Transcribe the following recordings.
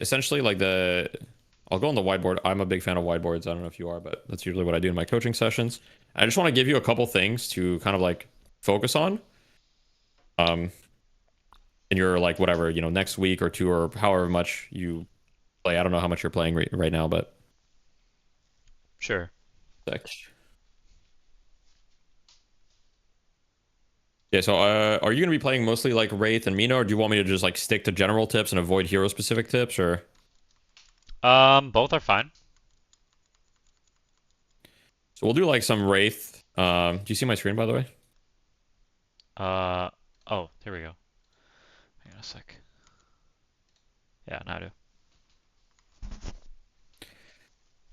essentially like I'll go on the whiteboard. I'm a big fan of whiteboards. I don't know if you are, but that's usually what I do in my coaching sessions. I just want to give you a couple things to kind of like focus on. In your like whatever, next week or two or however much you play. I don't know how much you're playing right now, but Sure. sec. Yeah, so are you gonna be playing mostly like Wraith and Mina, or do you want me to just like stick to general tips and avoid hero specific tips, or Both are fine. so we'll do like some Wraith. Do you see my screen by the way? Uh, oh, here we go. Hang on a sec. Yeah, now I do.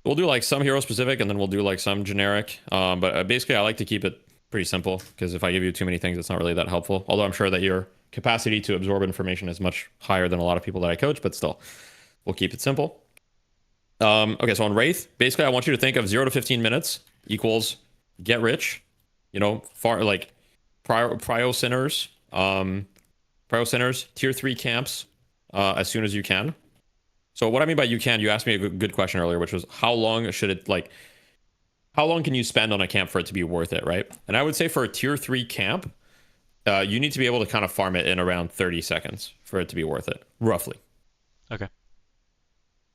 We'll do like some hero specific and then we'll do like some generic. But basically I like to keep it pretty simple because if I give you too many things, it's not really that helpful. Although I'm sure that your capacity to absorb information is much higher than a lot of people that I coach, but still, we'll keep it simple. Okay, so on Wraith, basically I want you to think of 0 to 15 minutes equals get rich, far like prio sinners, tier 3 camps as soon as you can. So what I mean by you asked me a good question earlier, which was how long can you spend on a camp for it to be worth it, right? And I would say for a tier 3 camp, you need to be able to kind of farm it in around 30 seconds for it to be worth it, roughly. Okay.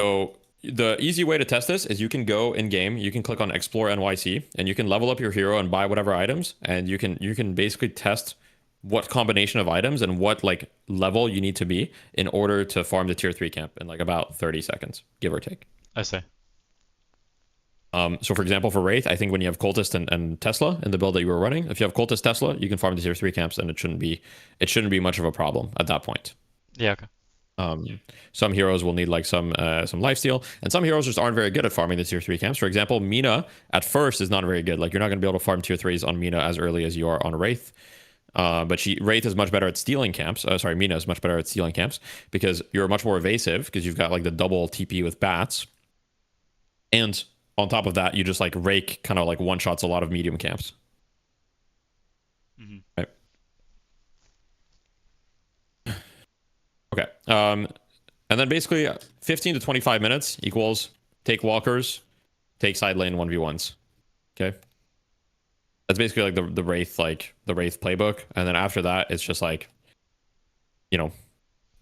So the easy way to test this is you can go in game, you can click on Explore NYC, and you can level up your hero and buy whatever items, and you can basically test what combination of items and what like level you need to be in order to farm the tier 3 camp in like about 30 seconds, give or take. I see. So for example, for Wraith, I think when you have Cultist and Tesla in the build that you were running, if you have Cultist Tesla, you can farm the tier 3 camps and it shouldn't be much of a problem at that point. Yeah, okay. Some heroes will need like some lifesteal, and some heroes just aren't very good at farming the tier 3 camps. For example, Mina at first is not very good. Like you're not going to be able to farm tier 3s on Mina as early as you are on Wraith. But Wraith is much better at stealing camps. Sorry, Mina is much better at stealing camps because you're much more evasive because you've got like the double TP with bats. And on top of that, you just like rake kind of like one shots a lot of medium camps. Mm-hmm. Right. Okay. And then basically 15 to 25 minutes equals take walkers, take side lane 1v1s. Okay. That's basically like the Wraith, like the Wraith playbook. And then after that, it's just like,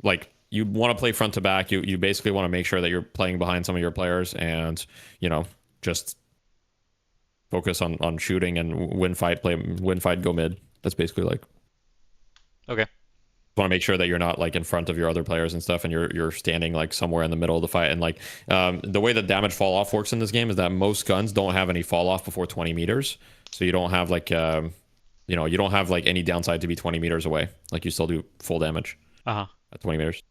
like you want to play front to back. You basically want to make sure that you're playing behind some of your players and, just focus on shooting and win fight, go mid. That's basically like, Okay. want to make sure that you're not like in front of your other players and stuff and you're standing like somewhere in the middle of the fight. And like the way that damage fall off works in this game is that most guns don't have any fall off before 20 meters, so you don't have like you don't have like any downside to be 20 meters away. Like you still do full damage Uh-huh. at 20 meters.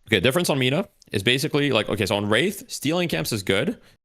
Okay, difference on Mina is basically like, okay, so on Wraith, stealing camps is good